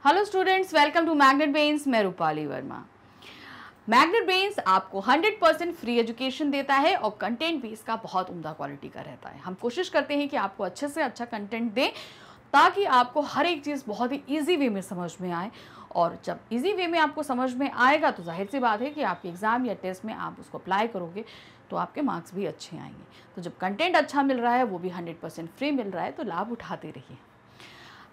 Hello students, welcome to magnet brains. मैं Rupali Verma. Magnet brains आपको 100% free education देता है और कंटेंट भी इसका बहुत उम्दा क्वालिटी का रहता है। हम कोशिश करते हैं कि आपको अच्छे से अच्छा कंटेंट दें ताकि आपको हर एक चीज़ बहुत ही ईजी वे में समझ में आए, और जब इजी वे में आपको समझ में आएगा तो जाहिर सी बात है कि आपके एग्ज़ाम या टेस्ट में आप उसको अप्लाई करोगे तो आपके मार्क्स भी अच्छे आएंगे। तो जब कंटेंट अच्छा मिल रहा है, वो भी 100% फ्री मिल रहा है, तो लाभ उठाते रहिए।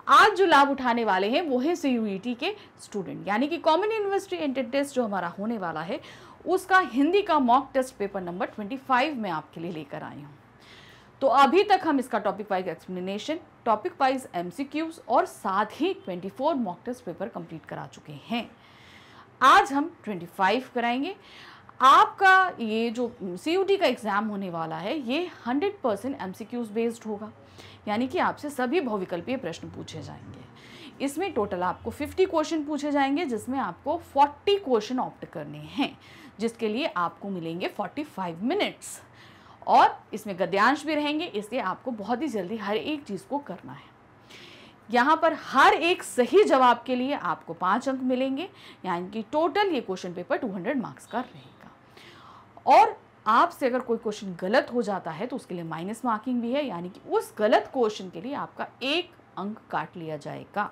आज जो लाभ उठाने वाले हैं वो है CUET के स्टूडेंट, यानी कि कॉमन यूनिवर्सिटी एंट्रेंस टेस्ट जो हमारा होने वाला है उसका हिंदी का मॉक टेस्ट पेपर नंबर 25 में आपके लिए लेकर आई हूँ। तो अभी तक हम इसका topic wise explanation, topic wise MCQs और साथ ही 24 मॉक टेस्ट पेपर कंप्लीट करा चुके हैं। आज हम 25 कराएंगे। आपका ये जो CUET का एग्ज़ाम होने वाला है ये 100% MCQs बेस्ड होगा, यानी कि आपसे सभी बहुविकल्पीय प्रश्न पूछे जाएंगे। इसमें टोटल आपको 50 क्वेश्चन पूछे जाएंगे, जिसमें आपको 40 क्वेश्चन ऑप्ट करने हैं, जिसके लिए आपको मिलेंगे 45 मिनट्स। और इसमें गद्यांश भी रहेंगे, इसलिए आपको बहुत ही जल्दी हर एक चीज़ को करना है। यहाँ पर हर एक सही जवाब के लिए आपको 5 अंक मिलेंगे, यानी कि टोटल ये क्वेश्चन पेपर 200 मार्क्स का रहेगा। और आपसे अगर कोई क्वेश्चन गलत हो जाता है तो उसके लिए माइनस मार्किंग भी है, यानी कि उस गलत क्वेश्चन के लिए आपका 1 अंक काट लिया जाएगा,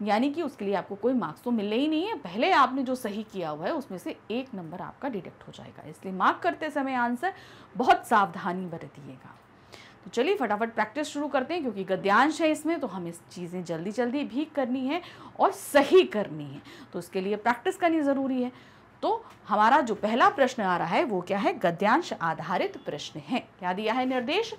यानी कि उसके लिए आपको कोई मार्क्स तो मिलने ही नहीं है। पहले आपने जो सही किया हुआ है उसमें से 1 नंबर आपका डिडक्ट हो जाएगा, इसलिए मार्क करते समय आंसर बहुत सावधानी बरतिएगा। तो चलिए फटाफट प्रैक्टिस शुरू करते हैं, क्योंकि गद्यांश है इसमें, तो हमें चीज़ें जल्दी जल्दी भी करनी है और सही करनी है, तो उसके लिए प्रैक्टिस करनी ज़रूरी है। तो हमारा जो पहला प्रश्न आ रहा है वो क्या है? गद्यांश आधारित प्रश्न है। क्या दिया है निर्देश?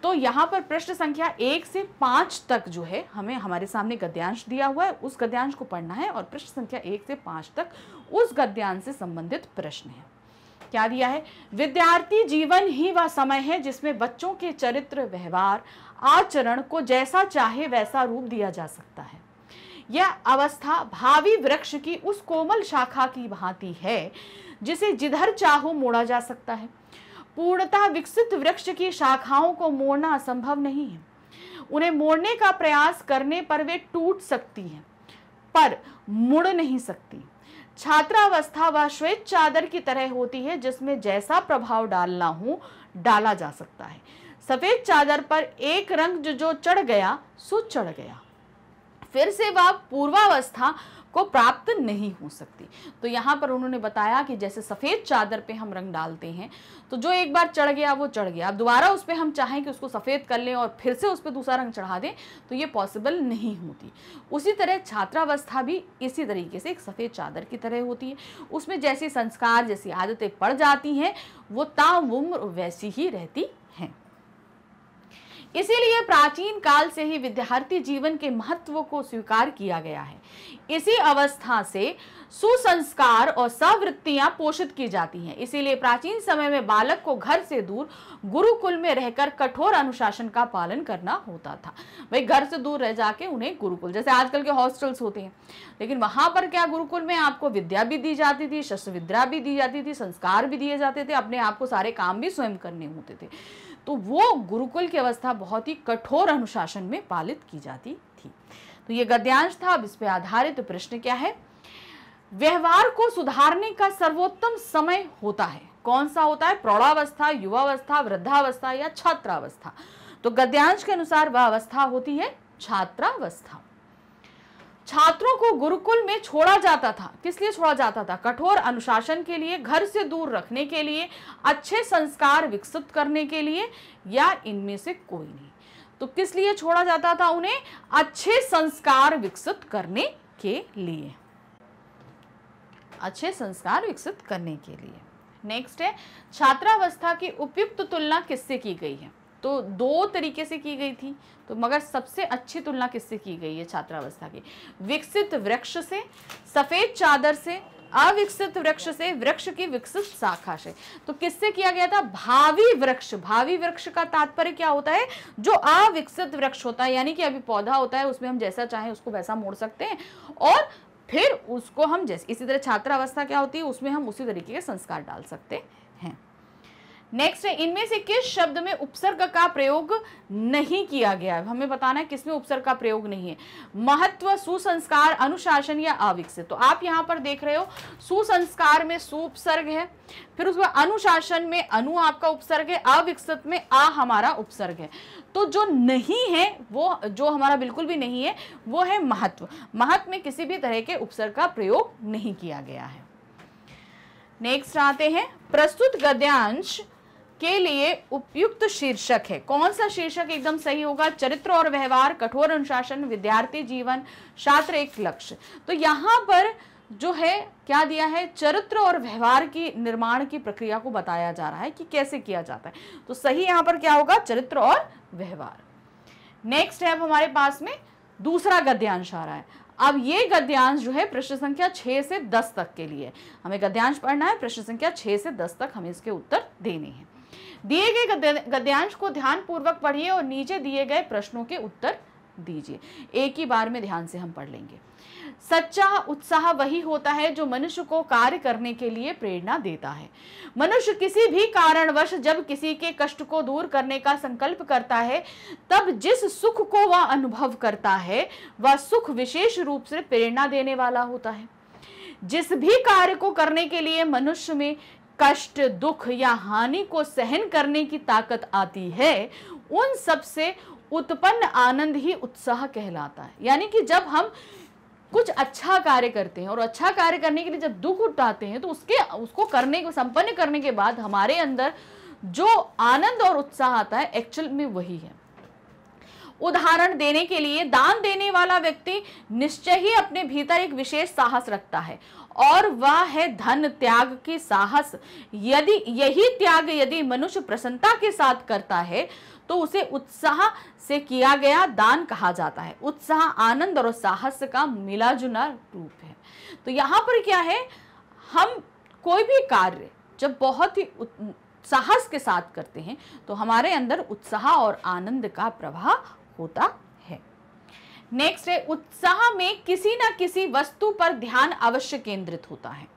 तो यहाँ पर प्रश्न संख्या 1 से 5 तक जो है हमें हमारे सामने गद्यांश दिया हुआ है, उस गद्यांश को पढ़ना है, और प्रश्न संख्या 1 से 5 तक उस गद्यांश से संबंधित प्रश्न है। क्या दिया है? विद्यार्थी जीवन ही वह समय है जिसमें बच्चों के चरित्र, व्यवहार, आचरण को जैसा चाहे वैसा रूप दिया जा सकता है। यह अवस्था भावी वृक्ष की उस कोमल शाखा की भांति है जिसे जिधर चाहो मोड़ा जा सकता है। पूर्णतः विकसित वृक्ष की शाखाओं को मोड़ना असंभव नहीं है। उन्हें मोड़ने का प्रयास करने पर वे टूट सकती हैं, पर मुड़ नहीं सकती। छात्रावस्था वह श्वेत चादर की तरह होती है जिसमें जैसा प्रभाव डालना हो डाला जा सकता है। सफेद चादर पर एक रंग जो चढ़ गया सो चढ़ गया, फिर से वह पूर्वावस्था को प्राप्त नहीं हो सकती। तो यहाँ पर उन्होंने बताया कि जैसे सफ़ेद चादर पे हम रंग डालते हैं, तो जो एक बार चढ़ गया वो चढ़ गया, अब दोबारा उस पर हम चाहें कि उसको सफ़ेद कर लें और फिर से उस पर दूसरा रंग चढ़ा दें तो ये पॉसिबल नहीं होती। उसी तरह छात्रावस्था भी इसी तरीके से एक सफ़ेद चादर की तरह होती है। उसमें जैसे संस्कार, जैसी आदतें पड़ जाती हैं वो ताउम्र वैसी ही रहती हैं। इसीलिए प्राचीन काल से ही विद्यार्थी जीवन के महत्व को स्वीकार किया गया है। इसी अवस्था से सुसंस्कार और सवृत्तियां पोषित की जाती हैं। इसीलिए प्राचीन समय में बालक को घर से दूर गुरुकुल में रहकर कठोर अनुशासन का पालन करना होता था। भाई घर से दूर रह जाके उन्हें गुरुकुल, जैसे आजकल के हॉस्टल्स होते हैं, लेकिन वहां पर क्या गुरुकुल में आपको विद्या भी दी जाती थी, शस्त्र विद्या भी दी जाती थी, संस्कार भी दिए जाते थे, अपने आप को सारे काम भी स्वयं करने होते थे। तो वो गुरुकुल की अवस्था बहुत ही कठोर अनुशासन में पालित की जाती थी। तो ये गद्यांश था। अब इस पे आधारित प्रश्न क्या है? व्यवहार को सुधारने का सर्वोत्तम समय होता है। कौन सा होता है? प्रौढ़ावस्था, युवावस्था, वृद्धावस्था या छात्रावस्था? तो गद्यांश के अनुसार वह अवस्था होती है छात्रावस्था। छात्रों को गुरुकुल में छोड़ा जाता था। किस लिए छोड़ा जाता था? कठोर अनुशासन के लिए, घर से दूर रखने के लिए, अच्छे संस्कार विकसित करने के लिए, या इनमें से कोई नहीं। तो किस लिए छोड़ा जाता था उन्हें? अच्छे संस्कार विकसित करने के लिए, अच्छे संस्कार विकसित करने के लिए। नेक्स्ट है, छात्रावस्था की उपयुक्त तुलना किससे की गई है? तो 2 तरीके से की गई थी, तो मगर सबसे अच्छी तुलना किससे की गई है छात्रावस्था की? विकसित वृक्ष से, सफेद चादर से, अविकसित वृक्ष से, वृक्ष की विकसित शाखा से। तो किससे किया गया था? भावी वृक्ष। भावी वृक्ष का तात्पर्य क्या होता है? जो अविकसित वृक्ष होता है, यानी कि अभी पौधा होता है, उसमें हम जैसा चाहें उसको वैसा मोड़ सकते हैं, और फिर उसको हम जैसे, इसी तरह छात्रावस्था क्या होती है, उसमें हम उसी तरीके के संस्कार डाल सकते हैं। नेक्स्ट है, इनमें से किस शब्द में उपसर्ग का प्रयोग नहीं किया गया है? हमें बताना है किसमें उपसर्ग का प्रयोग नहीं है। महत्व, सुसंस्कार, अनुशासन या अविकसित। तो आप यहां पर देख रहे हो सुसंस्कार में सु उपसर्ग है, फिर उसके बाद अनुशासन में अनु आपका उपसर्ग है, अविकसित में आ हमारा उपसर्ग है। तो जो नहीं है, वो जो हमारा बिल्कुल भी नहीं है, वो है महत्व। महत्व में किसी भी तरह के उपसर्ग का प्रयोग नहीं किया गया है। नेक्स्ट आते हैं, प्रस्तुत गद्यांश के लिए उपयुक्त शीर्षक है। कौन सा शीर्षक एकदम सही होगा? चरित्र और व्यवहार, कठोर अनुशासन, विद्यार्थी जीवन, छात्र एक लक्ष्य। तो यहाँ पर जो है क्या दिया है, चरित्र और व्यवहार की निर्माण की प्रक्रिया को बताया जा रहा है कि कैसे किया जाता है। तो सही यहाँ पर क्या होगा? चरित्र और व्यवहार। नेक्स्ट है अब हमारे पास में दूसरा गद्यांश आ रहा है। अब ये गद्यांश जो है प्रश्न संख्या 6 से 10 तक के लिए हमें गद्यांश पढ़ना है। प्रश्न संख्या 6 से 10 तक हमें इसके उत्तर देने हैं। दिए गए गद्यांश को ध्यान पूर्वक पढ़िए और नीचे दिए गए प्रश्नों के उत्तर दीजिए। एक ही बार में ध्यान से हम पढ़ लेंगे। सच्चा उत्साह वही होता है जो मनुष्य को कार्य करने के लिए प्रेरणा देता है। मनुष्य किसी भी कारणवश जब किसी के कष्ट को दूर करने का संकल्प करता है, तब जिस सुख को वह अनुभव करता है, वह सुख विशेष रूप से प्रेरणा देने वाला होता है। जिस भी कार्य को करने के लिए मनुष्य में कष्ट, दुख या हानि को सहन करने की ताकत आती है, उन सबसे उत्पन्न आनंद ही उत्साह कहलाता है। यानी कि जब हम कुछ अच्छा कार्य करते हैं और अच्छा कार्य करने के लिए जब दुख उठाते हैं, तो उसको करने को संपन्न करने के बाद हमारे अंदर जो आनंद और उत्साह आता है, एक्चुअल में वही है। उदाहरण देने के लिए, दान देने वाला व्यक्ति निश्चय ही अपने भीतर एक विशेष साहस रखता है और वह है धन त्याग की साहस। यही त्याग यदि मनुष्य प्रसन्नता के साथ करता है, तो उसे उत्साह से किया गया दान कहा जाता है। उत्साह आनंद और साहस का मिला जुला रूप है। तो यहाँ पर क्या है, हम कोई भी कार्य जब बहुत ही साहस के साथ करते हैं, तो हमारे अंदर उत्साह और आनंद का प्रवाह होता है। नेक्स्ट है, उत्साह में किसी न किसी वस्तु पर ध्यान अवश्य केंद्रित होता है।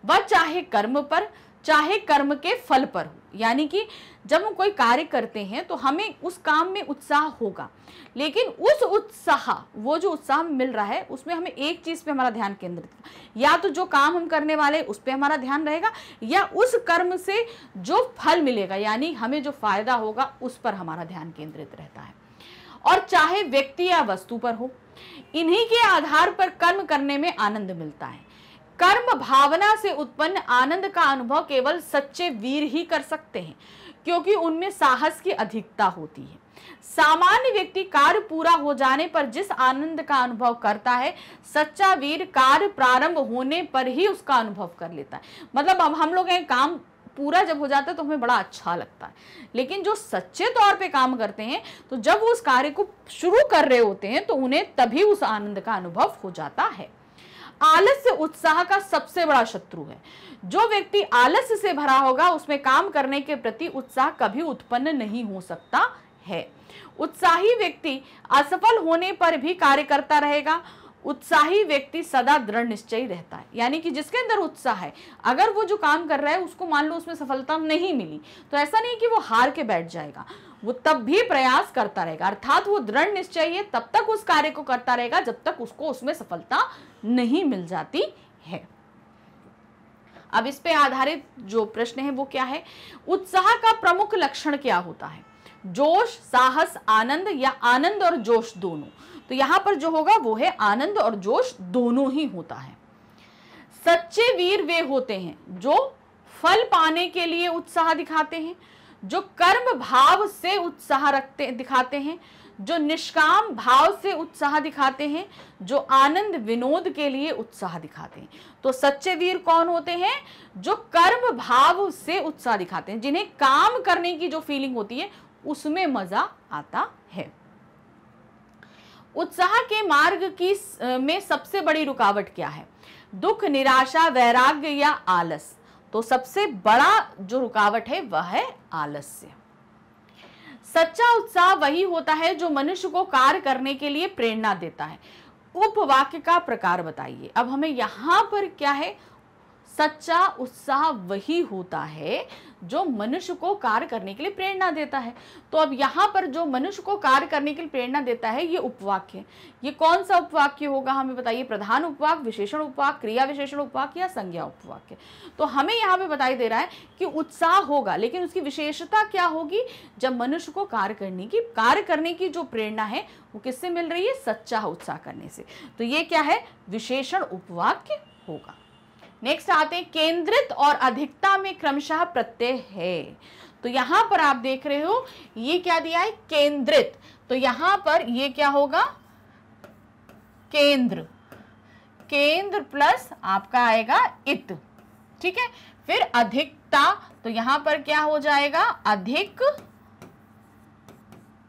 वह चाहे कर्म पर, चाहे कर्म के फल पर हो। यानी कि जब हम कोई कार्य करते हैं तो हमें उस काम में उत्साह होगा, लेकिन उस उत्साह, वो जो उत्साह मिल रहा है, उसमें हमें एक चीज पे हमारा ध्यान केंद्रित, या तो जो काम हम करने वाले उस पे हमारा ध्यान रहेगा, या उस कर्म से जो फल मिलेगा, यानी हमें जो फायदा होगा, उस पर हमारा ध्यान केंद्रित रहता है। और चाहे व्यक्ति या वस्तु पर हो, इन्हीं के आधार पर कर्म करने में आनंद मिलता है। कर्म भावना से उत्पन्न आनंद का अनुभव केवल सच्चे वीर ही कर सकते हैं, क्योंकि उनमें साहस की अधिकता होती है। सामान्य व्यक्ति कार्य पूरा हो जाने पर जिस आनंद का अनुभव करता है, सच्चा वीर कार्य प्रारंभ होने पर ही उसका अनुभव कर लेता है। मतलब अब हम लोग हैं, काम पूरा जब हो जाता है तो हमें बड़ा अच्छा लगता है, लेकिन जो सच्चे तौर पे काम करते हैं, तो जब वो उस कार्य को शुरू कर रहे होते हैं, तो उन्हें तभी उस आनंद का अनुभव हो जाता है। आलस्य उत्साह का सबसे बड़ा शत्रु है। जो व्यक्ति आलस्य से भरा होगा, उसमें काम करने के प्रति उत्साह कभी उत्पन्न नहीं हो सकता है। उत्साही व्यक्ति असफल होने पर भी कार्य करता रहेगा। उत्साही व्यक्ति सदा दृढ़ निश्चयी रहता है। यानी कि जिसके अंदर उत्साह है, अगर वो जो काम कर रहा है उसको मान लो उसमें सफलता नहीं मिली, तो ऐसा नहीं कि वो हार के बैठ जाएगा, वो तब भी प्रयास करता रहेगा। अर्थात वो दृढ़ निश्चयी है, तब तक उस कार्य को करता रहेगा जब तक उसको उसमें सफलता नहीं मिल जाती है। अब इस पे आधारित जो प्रश्न है वो क्या है, उत्साह का प्रमुख लक्षण क्या होता है? जोश, साहस, आनंद, या आनंद और जोश दोनों? तो यहां पर जो होगा वो है आनंद और जोश दोनों ही होता है। सच्चे वीर वे होते हैं जो फल पाने के लिए उत्साह दिखाते हैं, जो कर्म भाव से उत्साह दिखाते हैं, जो निष्काम भाव से उत्साह दिखाते हैं, जो आनंद विनोद के लिए उत्साह दिखाते हैं। तो सच्चे वीर कौन होते हैं? जो कर्म भाव से उत्साह दिखाते हैं, जिन्हें काम करने की जो फीलिंग होती है उसमें मजा आता है। उत्साह के मार्ग में सबसे बड़ी रुकावट क्या है? दुख, निराशा, वैराग्य या आलस? तो सबसे बड़ा जो रुकावट है वह है आलस्य। सच्चा उत्साह वही होता है जो मनुष्य को कार्य करने के लिए प्रेरणा देता है। उपवाक्य का प्रकार बताइए। अब हमें यहां पर क्या है, सच्चा उत्साह वही होता है जो मनुष्य को कार्य करने के लिए प्रेरणा देता है। तो अब यहाँ पर जो मनुष्य को कार्य करने के लिए प्रेरणा देता है ये उपवाक्य है। ये कौन सा उपवाक्य होगा हमें बताइए, प्रधान उपवाक्य, विशेषण उपवाक्य, क्रिया विशेषण उपवाक्य या संज्ञा उपवाक्य। तो हमें यहाँ पे बताई दे रहा है कि उत्साह होगा, लेकिन उसकी विशेषता क्या होगी, जब मनुष्य को कार्य करने की जो प्रेरणा है वो किससे मिल रही है, सच्चा उत्साह करने से। तो ये क्या है, विशेषण उपवाक्य होगा। नेक्स्ट आते हैं, केंद्रित और अधिकता में क्रमशः प्रत्यय है। तो यहां पर आप देख रहे हो ये क्या दिया है, केंद्रित। तो यहां पर ये क्या होगा, केंद्र, केंद्र प्लस आपका आएगा इत, ठीक है। फिर अधिकता, तो यहां पर क्या हो जाएगा, अधिक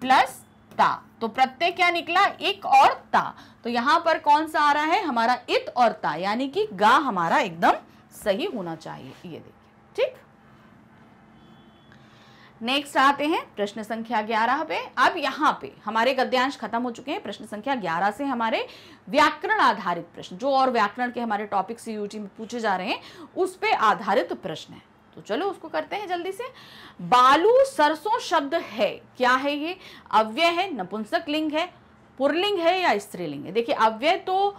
प्लस ता। तो प्रत्यय क्या निकला, इक और ता। तो यहां पर कौन सा आ रहा है, हमारा इत और ता, यानी कि गा हमारा एकदम सही होना चाहिए। ये देखिए, ठीक। नेक्स्ट आते हैं प्रश्न संख्या 11 पे। अब यहां पे हमारे गद्यांश खत्म हो चुके हैं। प्रश्न संख्या 11 से हमारे व्याकरण आधारित प्रश्न, जो और व्याकरण के हमारे टॉपिक सीयूटी में पूछे जा रहे हैं, उस पे आधारित प्रश्न है। तो चलो उसको करते हैं जल्दी से। बालू सरसों शब्द है, क्या है ये, अव्यय है, नपुंसक लिंग है, पुल्लिंग है या स्त्रीलिंग है। देखिए अव्यय तो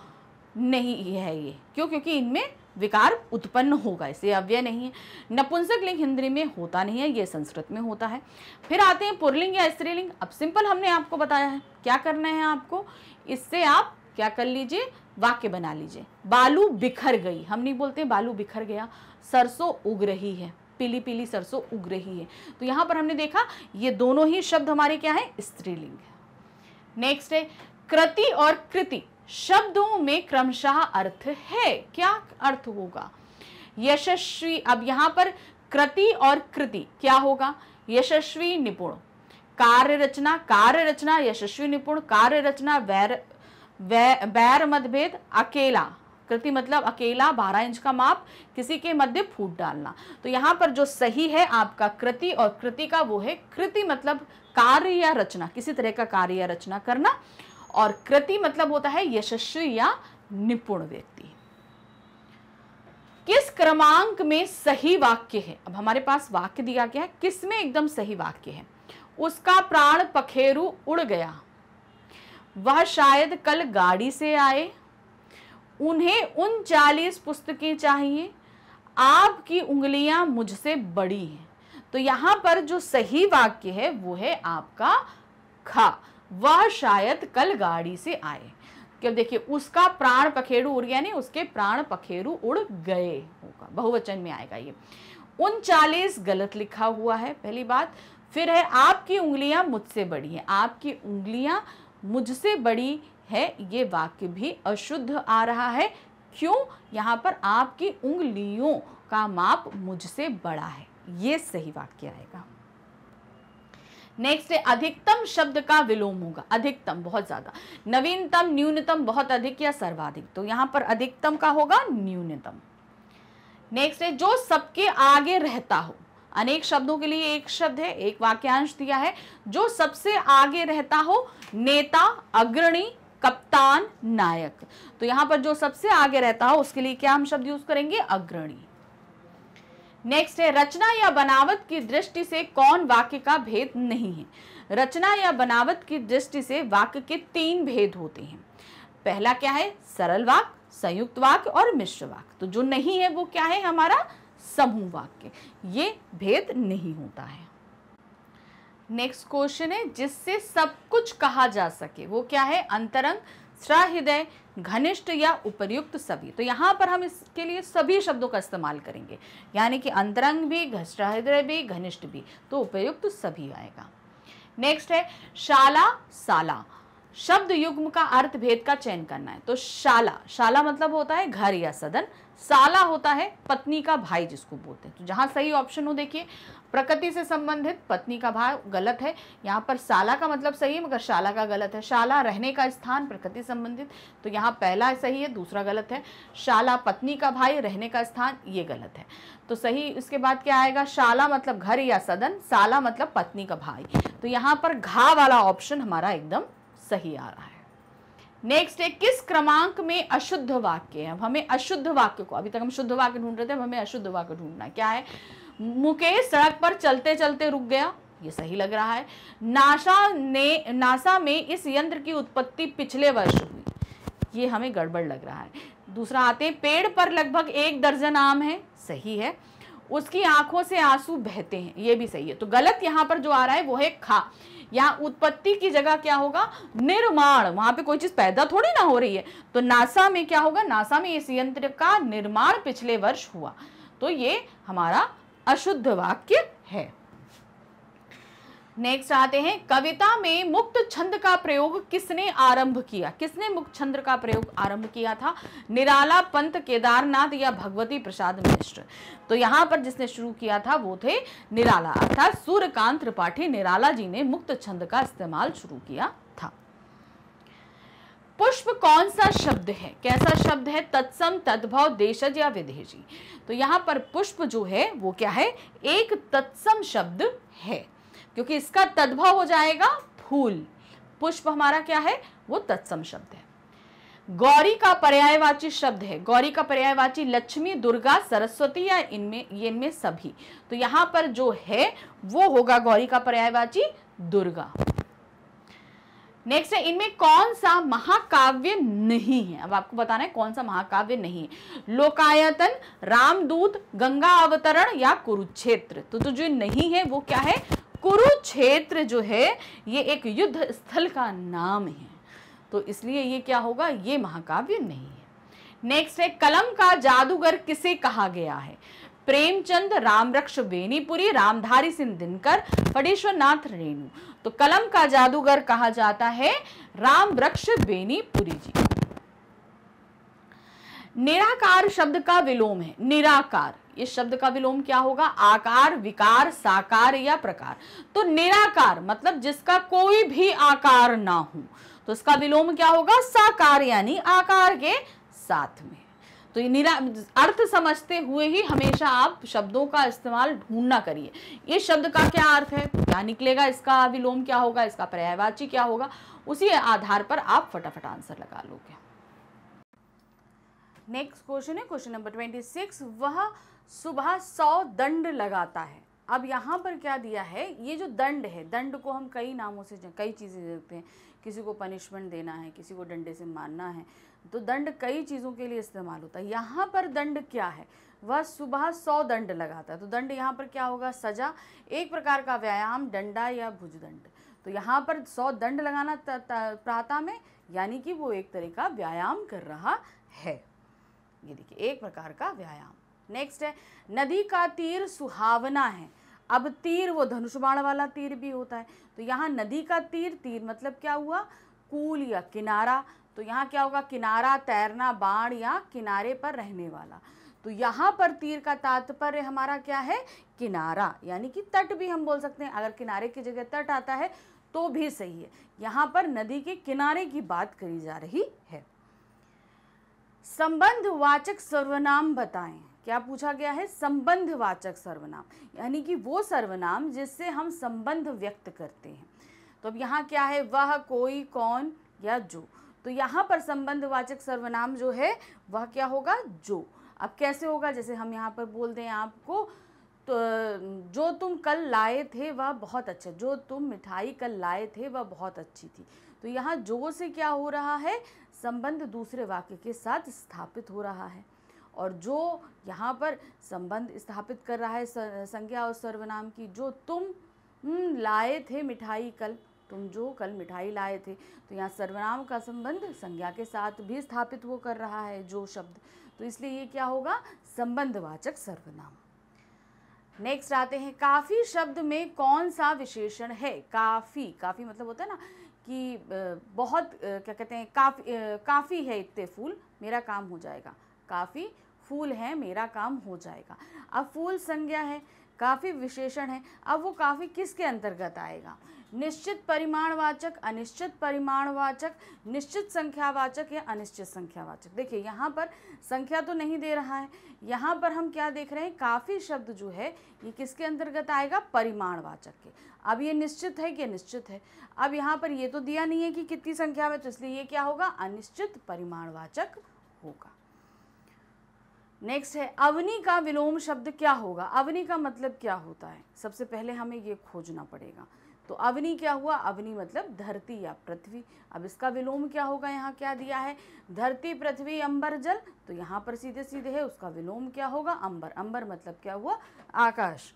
नहीं है ये, क्यों, क्योंकि इनमें विकार उत्पन्न होगा, इसलिए अव्यय नहीं है। नपुंसक लिंग हिंदी में होता नहीं है, ये संस्कृत में होता है। फिर आते हैं पुल्लिंग या स्त्रीलिंग। अब सिंपल हमने आपको बताया है, क्या करना है आपको, इससे आप क्या कर लीजिए, वाक्य बना लीजिए। बालू बिखर गई, हम नहीं बोलते बालू बिखर गया। सरसों उग रही है, पीली पीली सरसों उग रही है। तो यहां पर हमने देखा ये दोनों ही शब्द हमारे क्या है, स्त्रीलिंग है। नेक्स्ट है, कृति और कृति शब्दों में क्रमशः अर्थ है, क्या अर्थ होगा, यशस्वी। अब यहां पर कृति और कृति क्या होगा, यशस्वी निपुण, कार्य रचना यशस्वी निपुण, कार्य रचना वैर मतभेद, अकेला, कृति मतलब अकेला, 12 इंच का माप, किसी के मध्य फूट डालना। तो यहाँ पर जो सही है आपका कृति और कृति का, वो है कृति मतलब कार्य या रचना, किसी तरह का कार्य या रचना करना, और कृति मतलब होता है यशस्वी या निपुण व्यक्ति। किस क्रमांक में सही वाक्य है, अब हमारे पास वाक्य दिया गया है, किसमें एकदम सही वाक्य है, उसका प्राण पखेरु उड़ गया, वह शायद कल गाड़ी से आए, उन्हें 39 पुस्तकें चाहिए, आपकी उंगलियां मुझसे बड़ी हैं। तो यहां पर जो सही वाक्य है वो है आपका खा, वह शायद कल गाड़ी से आए। क्या देखिए, उसका प्राण पखेरु उड़ गया, नहीं उसके प्राण पखेरु उड़ गए होगा, बहुवचन में आएगा ये। 39 गलत लिखा हुआ है, पहली बात। फिर है आपकी उंगलियां मुझसे बड़ी हैं, आपकी उंगलियां मुझसे बड़ी है, ये वाक्य भी अशुद्ध आ रहा है। क्यों, यहां पर आपकी उंगलियों का माप मुझसे बड़ा है, ये सही वाक्य आएगा। नेक्स्ट है, अधिकतम शब्द का विलोम होगा, अधिकतम बहुत ज्यादा, नवीनतम, न्यूनतम, बहुत अधिक या सर्वाधिक। तो यहां पर अधिकतम का होगा न्यूनतम। नेक्स्ट है, जो सबके आगे रहता हो, अनेक शब्दों के लिए एक शब्द है, एक वाक्यांश दिया है, जो सबसे आगे रहता हो, नेता, अग्रणी, कप्तान, नायक। तो यहां पर जो सबसे आगे रहता हो उसके लिए क्या हम शब्द यूज करेंगे, अग्रणी। नेक्स्ट है, रचना या बनावट की दृष्टि से कौन वाक्य का भेद नहीं है। रचना या बनावट की दृष्टि से वाक्य के 3 भेद होते हैं। पहला क्या है, सरल वाक्य, संयुक्त वाक्य और मिश्र वाक्य। तो जो नहीं है वो क्या है, हमारा समूह वाक्य, ये भेद नहीं होता है। नेक्स्ट क्वेश्चन है, जिससे सब कुछ कहा जा सके, वो क्या है, अंतरंग, सहृदय, घनिष्ठ या उपर्युक्त सभी। तो यहाँ पर हम इसके लिए सभी शब्दों का इस्तेमाल करेंगे, यानी कि अंतरंग भी, सहृदय भी, घनिष्ठ भी, तो उपर्युक्त सभी आएगा। नेक्स्ट है, शाला, साला, शब्द युग्म का अर्थ भेद का चयन करना है। तो शाला, शाला मतलब होता है घर या सदन, साला होता है पत्नी का भाई जिसको बोलते हैं। तो जहां सही ऑप्शन हो, देखिए प्रकृति से संबंधित, पत्नी का भाई गलत है, यहाँ पर साला का मतलब सही है मगर शाला का गलत है। शाला रहने का स्थान, प्रकृति संबंधित, तो यहाँ पहला सही है, दूसरा गलत है। शाला पत्नी का भाई, रहने का स्थान, ये गलत है। तो सही इसके बाद क्या आएगा, शाला मतलब घर या सदन, साला मतलब पत्नी का भाई। तो यहाँ पर घा वाला ऑप्शन हमारा एकदम सही आ रहा है। नेक्स्ट है किस क्रमांक में अशुद्ध वाक्य है। अब हमें अशुद्ध वाक्य को, अभी तक हम शुद्ध वाक्य ढूंढ रहे थे, अब हमें अशुद्ध वाक्य ढूंढना है। क्या है? मुकेश सड़क पर चलते चलते रुक गया, ये सही लग रहा है। नासा में इस यंत्र की उत्पत्ति पिछले वर्ष हुई, ये हमें गड़बड़ लग रहा है। दूसरा आते हैं, पेड़ पर लगभग 1 दर्जन आम है, सही है। उसकी आंखों से आंसू बहते हैं, ये भी सही है। तो गलत यहाँ पर जो आ रहा है वो है खा। यहाँ उत्पत्ति की जगह क्या होगा? निर्माण, वहां पे कोई चीज पैदा थोड़ी ना हो रही है। तो नासा में क्या होगा? नासा में इस यंत्र का निर्माण पिछले वर्ष हुआ, तो ये हमारा अशुद्ध वाक्य है। नेक्स्ट आते हैं, कविता में मुक्त छंद का प्रयोग किसने आरंभ किया? किसने मुक्त छंद का प्रयोग आरंभ किया था? निराला, पंत, केदारनाथ या भगवती प्रसाद मिश्र? तो यहाँ पर जिसने शुरू किया था वो थे निराला, अर्थात सूर्यकांत त्रिपाठी निराला जी ने मुक्त छंद का इस्तेमाल शुरू किया था। पुष्प कौन सा शब्द है? कैसा शब्द है? तत्सम, तद्भव, देशज या विदेशी? तो यहाँ पर पुष्प जो है वो क्या है? एक तत्सम शब्द है, क्योंकि इसका तद्भव हो जाएगा फूल। पुष्प हमारा क्या है? वो तत्सम शब्द है। गौरी का पर्यायवाची शब्द है। गौरी का पर्यायवाची लक्ष्मी, दुर्गा, सरस्वती या इनमें सभी? तो यहां पर जो है वो होगा गौरी का पर्यायवाची दुर्गा। नेक्स्ट है, इनमें कौन सा महाकाव्य नहीं है? अब आपको बताना है कौन सा महाकाव्य नहीं है। लोकायतन, रामदूत, गंगा अवतरण या कुरुक्षेत्र? तो जो नहीं है वो क्या है? कुरुक्षेत्र जो है ये एक युद्ध स्थल का नाम है, तो इसलिए ये क्या होगा? ये महाकाव्य नहीं है। नेक्स्ट है, कलम का जादूगर किसे कहा गया है? प्रेमचंद, रामरक्ष बेनीपुरी, रामधारी सिंह दिनकर, फणीश्वरनाथ रेणु? तो कलम का जादूगर कहा जाता है रामरक्ष बेनीपुरी जी। निराकार शब्द का विलोम है। निराकार, इस शब्द का विलोम क्या होगा? आकार, विकार, साकार या प्रकार? तो निराकार मतलब जिसका कोई भी आकार ना हो, तो इसका विलोम क्या होगा? साकार, यानी आकार के साथ में। तो ये अर्थ समझते हुए ही हमेशा आप शब्दों का इस्तेमाल ढूंढना करिए। इस शब्द का क्या अर्थ है, क्या निकलेगा, इसका विलोम क्या होगा, इसका पर्यायवाची क्या होगा, उसी आधार पर आप फटाफट आंसर लगा लोगे। नेक्स्ट क्वेश्चन है क्वेश्चन नंबर 26। वह सुबह 100 दंड लगाता है। अब यहाँ पर क्या दिया है? ये जो दंड है, दंड को हम कई नामों से, कई चीज़ें देखते हैं। किसी को पनिशमेंट देना है, किसी को डंडे से मारना है, तो दंड कई चीज़ों के लिए इस्तेमाल होता है। यहाँ पर दंड क्या है? वह सुबह 100 दंड लगाता है। तो दंड यहाँ पर क्या होगा? सजा, एक प्रकार का व्यायाम, डंडा या भुजदंड। तो यहाँ पर 100 दंड लगाना प्रातः में, यानी कि वो एक तरह का व्यायाम कर रहा है। ये देखिए, एक प्रकार का व्यायाम। नेक्स्ट है, नदी का तीर सुहावना है। अब तीर वो धनुष बाण वाला तीर भी होता है। तो यहाँ नदी का तीर, तीर मतलब क्या हुआ? कूल या किनारा। तो यहाँ क्या होगा? किनारा, तैरना, बाण या किनारे पर रहने वाला। तो यहाँ पर तीर का तात्पर्य हमारा क्या है? किनारा, यानी कि तट भी हम बोल सकते हैं। अगर किनारे की जगह तट आता है तो भी सही है। यहाँ पर नदी के किनारे की बात करी जा रही है। संबंधवाचक सर्वनाम बताएं। क्या पूछा गया है? संबंधवाचक सर्वनाम, यानी कि वो सर्वनाम जिससे हम संबंध व्यक्त करते हैं। तो अब यहाँ क्या है? वह, कोई, कौन या जो? तो यहाँ पर संबंधवाचक सर्वनाम जो है वह क्या होगा? जो। अब कैसे होगा? जैसे हम यहाँ पर बोल दें आपको, तो जो तुम कल लाए थे वह बहुत अच्छा, जो तुम मिठाई कल लाए थे वह बहुत अच्छी थी। तो यहाँ जो से क्या हो रहा है? संबंध दूसरे वाक्य के साथ स्थापित हो रहा है, और जो यहाँ पर संबंध स्थापित कर रहा है संज्ञा और सर्वनाम की। जो तुम लाए थे मिठाई कल, तुम जो कल मिठाई लाए थे। तो यहाँ सर्वनाम का संबंध संज्ञा के साथ भी स्थापित वो कर रहा है, जो शब्द। तो इसलिए ये क्या होगा? संबंधवाचक सर्वनाम। नेक्स्ट आते हैं, काफ़ी शब्द में कौन सा विशेषण है? काफ़ी, काफ़ी मतलब होता है ना कि बहुत, क्या कहते हैं, काफ़ी है इतने फूल, मेरा काम हो जाएगा। काफ़ी फूल है, मेरा काम हो जाएगा। अब फूल संज्ञा है, काफ़ी विशेषण है। अब वो काफ़ी किसके अंतर्गत आएगा? निश्चित परिमाणवाचक, अनिश्चित परिमाणवाचक, निश्चित संख्यावाचक या अनिश्चित संख्यावाचक। देखिए यहाँ पर संख्या तो नहीं दे रहा है, यहाँ पर हम क्या देख रहे हैं, काफ़ी शब्द जो है ये किसके अंतर्गत आएगा, परिमाणवाचक के। अब ये निश्चित है कि अनिश्चित है, अब यहाँ पर ये तो दिया नहीं है कि कितनी संख्या में, तो इसलिए ये क्या होगा, अनिश्चित परिमाणवाचक होगा। नेक्स्ट है अवनी का विलोम शब्द क्या होगा। अवनी का मतलब क्या होता है, सबसे पहले हमें ये खोजना पड़ेगा। तो अवनी क्या हुआ, अवनी मतलब धरती या पृथ्वी। अब इसका विलोम क्या होगा, यहाँ क्या दिया है, धरती पृथ्वी अंबर जल, तो यहाँ पर सीधे सीधे है, उसका विलोम क्या होगा, अंबर। अंबर मतलब क्या हुआ, आकाश।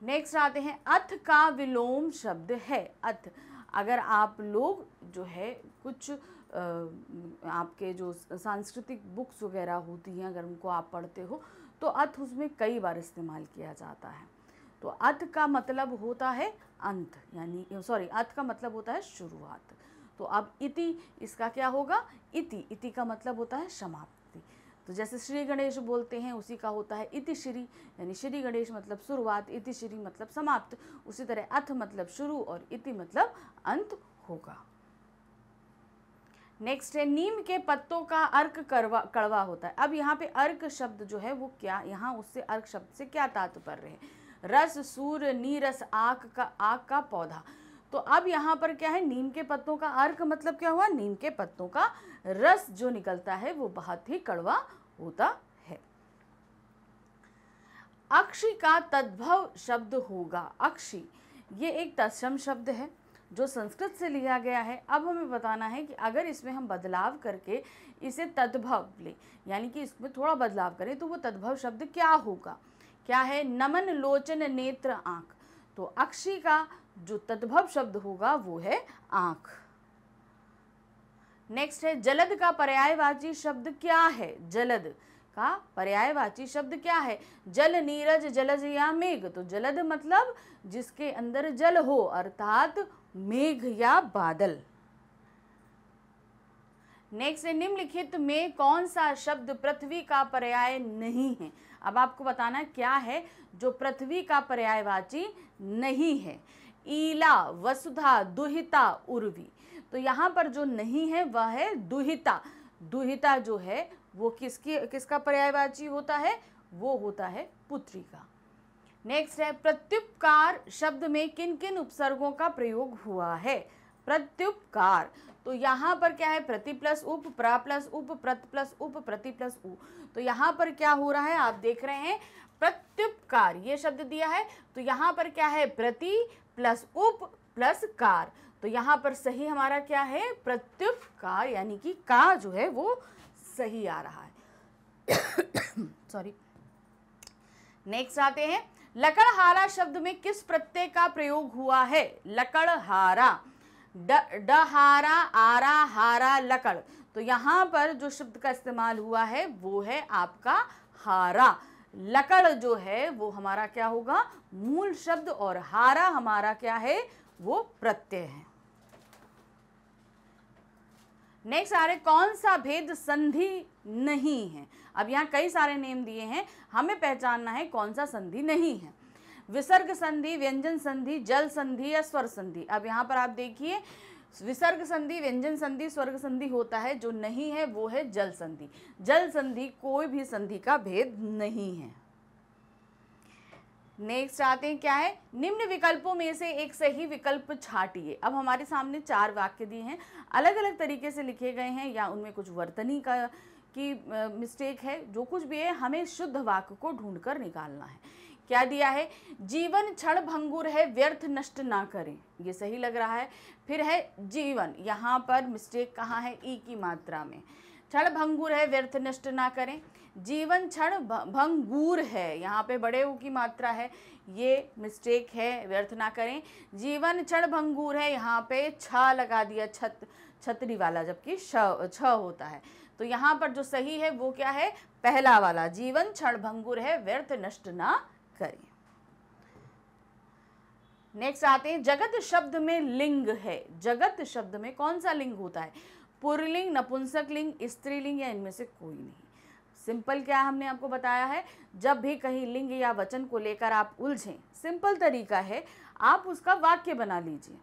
नेक्स्ट आते हैं अथ का विलोम शब्द है। अथ, अगर आप लोग जो है कुछ आपके जो सांस्कृतिक बुक्स वगैरह होती हैं, अगर उनको आप पढ़ते हो तो अथ उसमें कई बार इस्तेमाल किया जाता है। तो अथ का मतलब होता है अंत, यानी सॉरी, अथ का मतलब होता है शुरुआत। तो अब इति, इसका क्या होगा, इति। इति का मतलब होता है समाप्ति। तो जैसे श्री गणेश बोलते हैं, उसी का होता है इति श्री, यानी श्री गणेश मतलब शुरुआत, इति श्री मतलब समाप्त। उसी तरह अथ मतलब शुरू और इति मतलब अंत होगा। नेक्स्ट है नीम के पत्तों का अर्क कड़वा होता है। अब यहाँ पे अर्क शब्द जो है वो क्या, यहाँ उससे अर्क शब्द से क्या तात्पर्य है, रस, सूर, नीरस, आक का पौधा। तो अब यहाँ पर क्या है, नीम के पत्तों का अर्क मतलब क्या हुआ, नीम के पत्तों का रस जो निकलता है वो बहुत ही कड़वा होता है। अक्षी का तद्भव शब्द होगा। अक्षी ये एक तत्सम शब्द है जो संस्कृत से लिया गया है। अब हमें बताना है कि अगर इसमें हम बदलाव करके इसे तद्भव ले, यानी कि इसमें थोड़ा बदलाव करें, तो वो तद्भव शब्द क्या होगा, क्या है, नमन, लोचन, नेत्र, आँख। तो अक्षी का जो तद्भव शब्द होगा वो है आँख। नेक्स्ट है जलद का पर्यायवाची शब्द क्या है। जलद का पर्यायवाची शब्द क्या है, जल, नीरज, जलज या मेघ। तो जलद मतलब जिसके अंदर जल हो, अर्थात मेघ या बादल। नेक्स्ट है निम्नलिखित में कौन सा शब्द पृथ्वी का पर्याय नहीं है। अब आपको बताना क्या है जो पृथ्वी का पर्यायवाची नहीं है। ईला, वसुधा, दुहिता, उर्वी। तो यहाँ पर जो नहीं है वह है दुहिता। दुहिता जो है वो किसका पर्यायवाची होता है, वो होता है पुत्री का। नेक्स्ट है प्रत्युपकार शब्द में किन किन उपसर्गों का प्रयोग हुआ है। प्रत्युपकार, तो यहाँ पर क्या है, प्रति प्लस उप, प्र प्लस उप, प्रत प्लस उप, प्रति प्लस उ। तो यहाँ पर क्या हो रहा है, आप देख रहे हैं प्रत्युपकार ये शब्द दिया है, तो यहाँ पर क्या है, प्रति प्लस उप प्लस कार। तो यहाँ पर सही हमारा क्या है, प्रत्युपकार, यानी कि का जो है वो सही आ रहा है। सॉरी। नेक्स्ट आते हैं लकड़हारा शब्द में किस प्रत्यय का प्रयोग हुआ है। लकड़हारा, डहारा, आरा, हारा, लकड़। तो यहाँ पर जो शब्द का इस्तेमाल हुआ है वो है आपका हारा। लकड़ जो है वो हमारा क्या होगा, मूल शब्द, और हारा हमारा क्या है, वो प्रत्यय है। नेक्स्ट आ रहे कौन सा भेद संधि नहीं है। अब यहाँ कई सारे नेम दिए हैं, हमें पहचानना है कौन सा संधि नहीं है। विसर्ग संधि, व्यंजन संधि, जल संधि या स्वर संधि। अब यहाँ पर आप देखिए विसर्ग संधि, व्यंजन संधि, स्वर्ग संधि होता है, जो नहीं है वो है जल संधि। जल संधि कोई भी संधि का भेद नहीं है। नेक्स्ट आते हैं क्या है, निम्न विकल्पों में से एक सही विकल्प छाटिए। अब हमारे सामने 4 वाक्य दिए हैं, अलग अलग तरीके से लिखे गए हैं या उनमें कुछ वर्तनी की मिस्टेक है। जो कुछ भी है हमें शुद्ध वाक्य को ढूंढकर निकालना है। क्या दिया है, जीवन क्षण भंगुर है, व्यर्थ नष्ट ना करें, ये सही लग रहा है। फिर है जीवन, यहाँ पर मिस्टेक कहाँ है, ई की मात्रा में। क्षण भंगुर है, व्यर्थ नष्ट ना करें। जीवन क्षण भंगुर है, यहाँ पे बड़े ऊ की मात्रा है, ये मिस्टेक है, व्यर्थ ना करें। जीवन क्षण भंगुर है, यहाँ पे छ लगा दिया, छतरी वाला, जबकि छ होता है। तो यहाँ पर जो सही है वो क्या है, पहला वाला, जीवन क्षण भंगुर है, व्यर्थ नष्ट ना करें। नेक्स्ट आते हैं जगत शब्द में लिंग है। जगत शब्द में कौन सा लिंग होता है, पुल्लिंग, नपुंसक लिंग, स्त्रीलिंग या इनमें से कोई नहीं। सिंपल क्या हमने आपको बताया है, जब भी कहीं लिंग या वचन को लेकर आप उलझें, सिंपल तरीका है, आप उसका वाक्य बना लीजिए।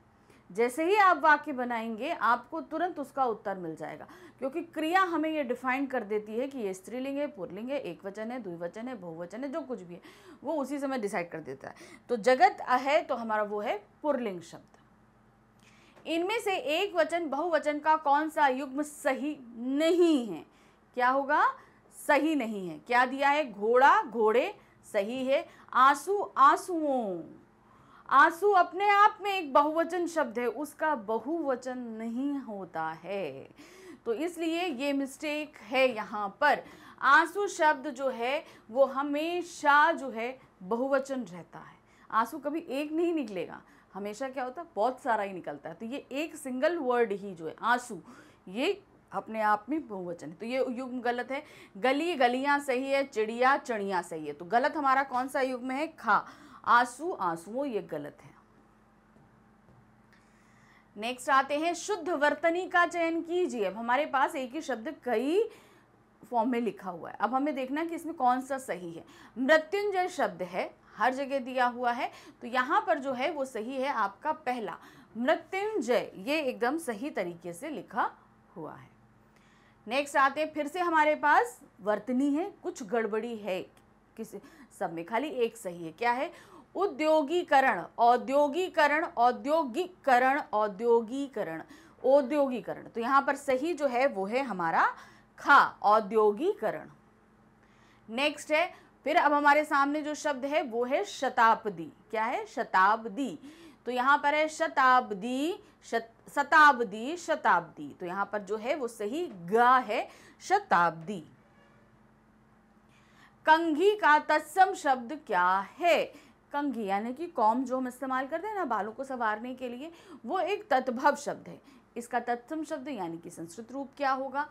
जैसे ही आप वाक्य बनाएंगे आपको तुरंत उसका उत्तर मिल जाएगा, क्योंकि क्रिया हमें ये डिफाइन कर देती है कि ये स्त्रीलिंग है, पुल्लिंग है, एक वचन है, द्विवचन है, बहुवचन है, जो कुछ भी है वो उसी समय डिसाइड कर देता है। तो जगत है तो हमारा वो है पुल्लिंग शब्द। इनमें से एक वचन बहुवचन का कौन सा युग्म सही नहीं है? क्या होगा? सही नहीं है। क्या दिया है? घोड़ा, घोड़े, सही है। आंसू, आंसुओं, आंसू अपने आप में एक बहुवचन शब्द है, उसका बहुवचन नहीं होता है, तो इसलिए ये मिस्टेक है यहाँ पर। आंसू शब्द जो है वो हमेशा जो है बहुवचन रहता है। आंसू कभी एक नहीं निकलेगा, हमेशा क्या होता है? बहुत सारा ही निकलता है। तो ये एक सिंगल वर्ड ही जो है आंसू, ये अपने आप में बहुवचन है, तो ये युग्म गलत है। गली, गलियां सही है। चिड़िया, चिड़िया सही है। तो गलत हमारा कौन सा युग्म है? खा। आंसू, आंसुओं, ये गलत है। नेक्स्ट आते हैं, शुद्ध वर्तनी का चयन कीजिए। अब हमारे पास एक ही शब्द कई फॉर्म में लिखा हुआ है, अब हमें देखना कि इसमें कौन सा सही है। मृत्युंजय शब्द है, हर जगह दिया हुआ है, तो यहाँ पर जो है वो सही है आपका पहला, मृत्युंजय, ये एकदम सही तरीके से लिखा हुआ है। नेक्स्ट आते हैं, फिर से हमारे पास वर्तनी है, कुछ गड़बड़ी है किसी सब में, खाली एक सही है। क्या है? उद्योगीकरण, औद्योगीकरण, औद्योगिकरण, औद्योगीकरण, औद्योगीकरण। तो यहाँ पर सही जो है वो है हमारा खा, औद्योगीकरण। नेक्स्ट है, फिर अब हमारे सामने जो शब्द है वो है शताब्दी। क्या है? शताब्दी। तो यहाँ पर है शताब्दी, शताब्दी, शताब्दी। तो यहाँ पर जो है वो सही गा है, शताब्दी। कंघी का तत्सम शब्द क्या है? कंघी यानी कि कॉम जो हम इस्तेमाल करते हैं ना बालों को संवारने के लिए, वो एक तद्भव शब्द है। इसका तत्सम शब्द यानी कि संस्कृत रूप क्या होगा?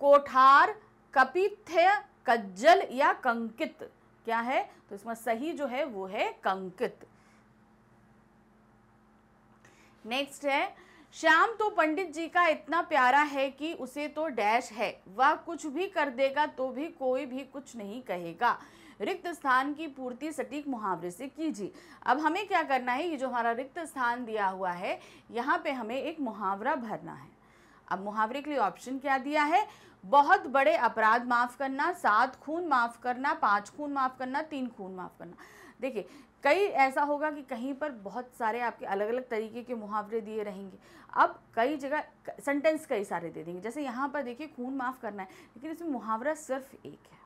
कोठार, कपित्थ्य, कज्जल या कंकित। क्या है? तो इसमें सही जो है वो है कंकित। नेक्स्ट है, श्याम तो पंडित जी का इतना प्यारा है कि उसे तो डैश है, वह कुछ भी कर देगा तो भी कोई भी कुछ नहीं कहेगा। रिक्त स्थान की पूर्ति सटीक मुहावरे से कीजिए। अब हमें क्या करना है, ये जो हमारा रिक्त स्थान दिया हुआ है यहाँ पे हमें एक मुहावरा भरना है। अब मुहावरे के लिए ऑप्शन क्या दिया है? बहुत बड़े अपराध माफ करना, 7 खून माफ करना, 5 खून माफ करना, 3 खून माफ करना। देखिए कई ऐसा होगा कि कहीं पर बहुत सारे आपके अलग अलग तरीके के मुहावरे दिए रहेंगे। अब कई जगह सेंटेंस कई सारे दे देंगे, जैसे यहाँ पर देखिए खून माफ करना है, लेकिन इसमें मुहावरा सिर्फ एक है।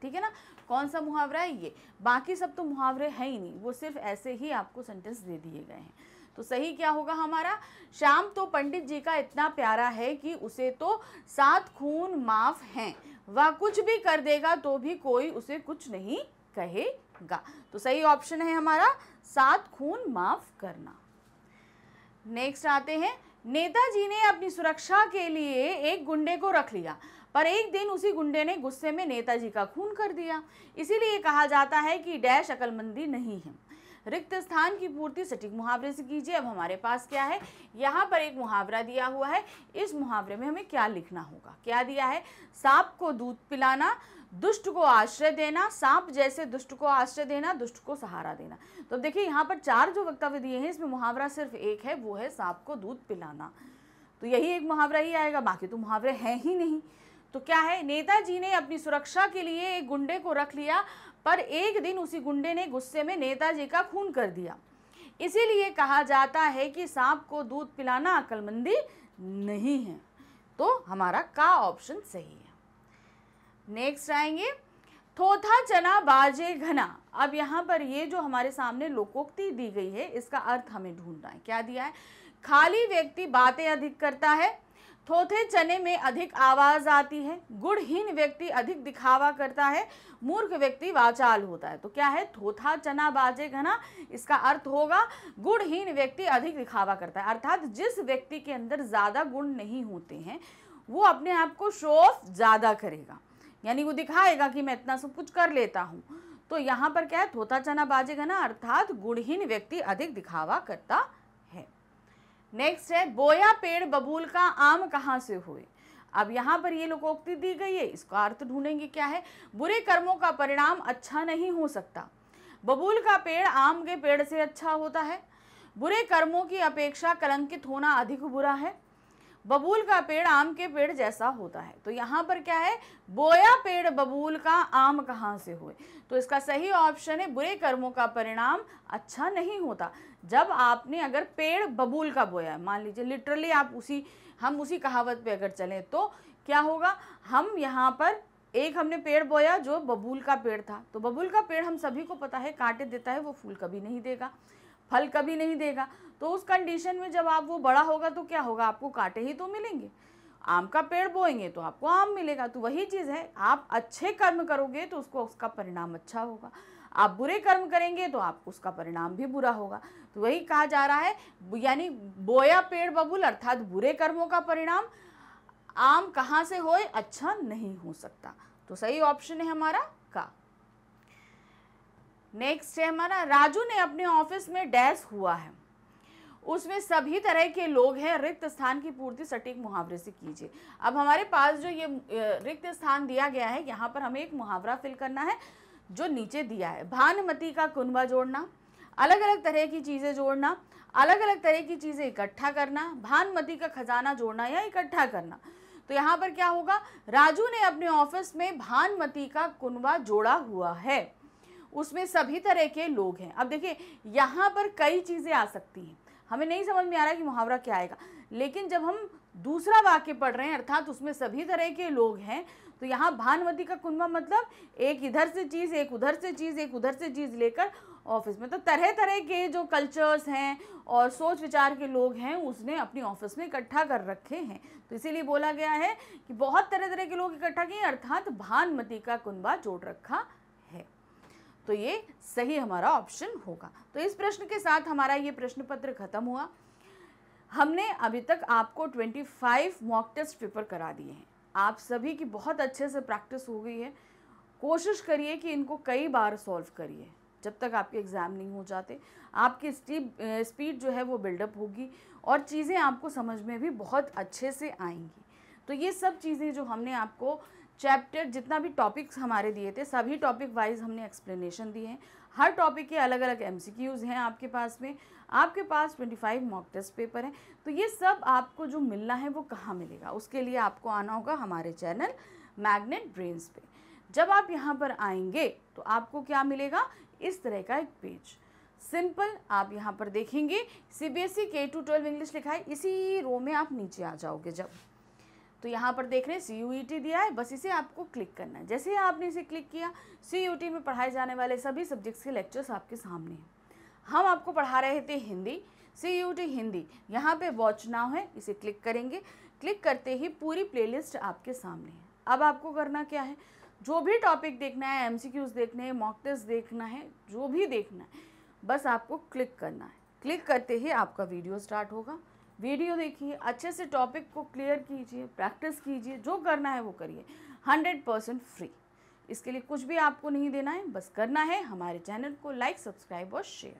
ठीक है ना? कौन सा मुहावरा है? ये। बाकी सब तो मुहावरे हैं ही नहीं, वो सिर्फ ऐसे ही आपको सेंटेंस दे दिए गए हैं। तो सही क्या होगा हमारा? श्याम तो पंडित जी का इतना प्यारा है कि उसे तो 7 खून माफ हैं, वह कुछ भी कर देगा तो भी कोई उसे कुछ नहीं कहेगा। तो सही ऑप्शन है हमारा 7 खून माफ करना। नेक्स्ट आते हैं, नेताजी ने अपनी सुरक्षा के लिए एक गुंडे को रख लिया, पर एक दिन उसी गुंडे ने गुस्से में नेताजी का खून कर दिया, इसीलिए कहा जाता है कि डैश अकलमंदी नहीं है। रिक्त स्थान की पूर्ति सटीक मुहावरे से कीजिए। अब हमारे पास क्या है, यहाँ पर एक मुहावरा दिया हुआ है, इस मुहावरे में हमें क्या लिखना होगा? क्या दिया है? सांप को दूध पिलाना, दुष्ट को आश्रय देना, सांप जैसे दुष्ट को आश्रय देना, दुष्ट को सहारा देना। तो देखिए यहाँ पर 4 जो वक्तव्य दिए हैं, इसमें मुहावरा सिर्फ एक है, वो है सांप को दूध पिलाना। तो यही एक मुहावरा ही आएगा, बाकी तो मुहावरे हैं ही नहीं। तो क्या है? नेताजी ने अपनी सुरक्षा के लिए एक गुंडे को रख लिया, पर एक दिन उसी गुंडे ने गुस्से में नेताजी का खून कर दिया, इसीलिए कहा जाता है कि सांप को दूध पिलाना अक्लमंदी नहीं है। तो हमारा का ऑप्शन सही है। नेक्स्ट आएंगे, थोथा चना बाजे घना। अब यहाँ पर ये जो हमारे सामने लोकोक्ति दी गई है, इसका अर्थ हमें ढूंढना है। क्या दिया है? खाली व्यक्ति बातें अधिक करता है, थोथे चने में अधिक आवाज आती है, गुणहीन व्यक्ति अधिक दिखावा करता है, मूर्ख व्यक्ति वाचाल होता है। तो क्या है? थोथा चना बाजे घना, इसका अर्थ होगा गुणहीन व्यक्ति अधिक दिखावा करता है, अर्थात जिस व्यक्ति के अंदर ज्यादा गुण नहीं होते हैं वो अपने आप को शो ऑफ ज्यादा करेगा, यानी वो दिखाएगा कि मैं इतना सब कुछ कर लेता हूँ। तो यहाँ पर क्या है? थोथा चना बाजे घना, अर्थात गुणहीन व्यक्ति अधिक दिखावा करता है। नेक्स्ट है, बोया पेड़ बबूल का आम कहाँ से हुए। अब यहाँ पर ये लोकोक्ति दी गई है, इसका अर्थ ढूंढेंगे क्या है। बुरे कर्मों का परिणाम अच्छा नहीं हो सकता। बबूल का पेड़ आम के पेड़ से अच्छा होता है। बुरे कर्मों की अपेक्षा कलंकित होना अधिक बुरा है। बबूल का पेड़ आम के पेड़ जैसा होता है। तो यहाँ पर क्या है, बोया पेड़ बबूल का आम कहाँ से हुए। तो इसका सही ऑप्शन है बुरे कर्मों का परिणाम अच्छा नहीं होता। जब आपने अगर पेड़ बबूल का बोया है, मान लीजिए लिटरली आप हम उसी कहावत पे अगर चलें तो क्या होगा, हम यहाँ पर एक हमने पेड़ बोया जो बबूल का पेड़ था। तो बबूल का पेड़ हम सभी को पता है कांटे देता है, वो फूल कभी नहीं देगा, फल कभी नहीं देगा। तो उस कंडीशन में जब आप वो बड़ा होगा तो क्या होगा, आपको कांटे ही तो मिलेंगे। आम का पेड़ बोएंगे तो आपको आम मिलेगा। तो वही चीज़ है, आप अच्छे कर्म करोगे तो उसका परिणाम अच्छा होगा, आप बुरे कर्म करेंगे तो आपको उसका परिणाम भी बुरा होगा। तो वही कहा जा रहा है, यानी बोया पेड़ बबूल अर्थात बुरे कर्मों का परिणाम आम कहाँ से होए, अच्छा नहीं हो सकता। तो सही ऑप्शन है हमारा का। नेक्स्ट है हमारा, राजू ने अपने ऑफिस में डैश हुआ है, उसमें सभी तरह के लोग हैं, रिक्त स्थान की पूर्ति सटीक मुहावरे से कीजिए। अब हमारे पास जो ये रिक्त स्थान दिया गया है, यहाँ पर हमें एक मुहावरा फिल करना है जो नीचे दिया है। भानुमति का कुनबा जोड़ना, अलग अलग तरह की चीज़ें जोड़ना, अलग अलग तरह की चीज़ें इकट्ठा करना, भानुमति का खजाना जोड़ना या इकट्ठा करना। तो यहाँ पर क्या होगा, राजू ने अपने ऑफिस में भानुमति का कुनबा जोड़ा हुआ है, उसमें सभी तरह के लोग हैं। अब देखिए यहाँ पर कई चीज़ें आ सकती हैं, हमें नहीं समझ में आ रहा कि मुहावरा क्या आएगा, लेकिन जब हम दूसरा वाक्य पढ़ रहे हैं अर्थात उसमें सभी तरह के लोग हैं, तो यहाँ भानुमति का कुनबा मतलब एक इधर से चीज़, एक उधर से चीज़, एक उधर से चीज़ लेकर ऑफिस में, तो तरह तरह के जो कल्चर्स हैं और सोच विचार के लोग हैं उसने अपनी ऑफिस में इकट्ठा कर रखे हैं। तो इसीलिए बोला गया है कि बहुत तरह तरह के लोग इकट्ठा किए अर्थात भानुमति का कुनबा जोड़ रखा है। तो ये सही हमारा ऑप्शन होगा। तो इस प्रश्न के साथ हमारा ये प्रश्न पत्र खत्म हुआ। हमने अभी तक आपको 25 मॉक टेस्ट पेपर करा दिए हैं, आप सभी की बहुत अच्छे से प्रैक्टिस हो गई है। कोशिश करिए कि इनको कई बार सॉल्व करिए जब तक आपके एग्ज़ाम नहीं हो जाते। आपकी स्पीड जो है वो बिल्डअप होगी और चीज़ें आपको समझ में भी बहुत अच्छे से आएंगी। तो ये सब चीज़ें जो हमने आपको चैप्टर जितना भी टॉपिक्स हमारे दिए थे, सभी टॉपिक वाइज हमने एक्सप्लेनेशन दिए हैं। हर टॉपिक के अलग अलग MCQs हैं आपके पास में। आपके पास 25 मॉक टेस्ट पेपर हैं। तो ये सब आपको जो मिलना है वो कहाँ मिलेगा, उसके लिए आपको आना होगा हमारे चैनल मैग्नेट ब्रेन्स पे। जब आप यहाँ पर आएंगे तो आपको क्या मिलेगा, इस तरह का एक पेज सिंपल आप यहाँ पर देखेंगे CBSE K-12 इंग्लिश लिखा है, इसी रो में आप नीचे आ जाओगे। जब तो यहाँ पर देख रहे हैं CUET दिया है, बस इसे आपको क्लिक करना है। जैसे ही आपने इसे क्लिक किया, CUET में पढ़ाए जाने वाले सभी सब्जेक्ट्स के लेक्चर्स आपके सामने हैं। हम आपको पढ़ा रहे थे हिंदी, CUET हिंदी, यहाँ पे वॉच नाउ है, इसे क्लिक करेंगे। क्लिक करते ही पूरी प्लेलिस्ट आपके सामने है। अब आपको करना क्या है, जो भी टॉपिक देखना है, MCQs देखने हैं, मॉक टेस्ट देखना है, जो भी देखना है, बस आपको क्लिक करना है। क्लिक करते ही आपका वीडियो स्टार्ट होगा। वीडियो देखिए, अच्छे से टॉपिक को क्लियर कीजिए, प्रैक्टिस कीजिए, जो करना है वो करिए, 100% फ्री। इसके लिए कुछ भी आपको नहीं देना है, बस करना है हमारे चैनल को लाइक, सब्सक्राइब और शेयर।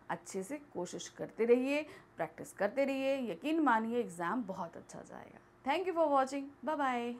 अच्छे से कोशिश करते रहिए, प्रैक्टिस करते रहिए, यकीन मानिए एग्ज़ाम बहुत अच्छा जाएगा। Thank you for watching, bye bye.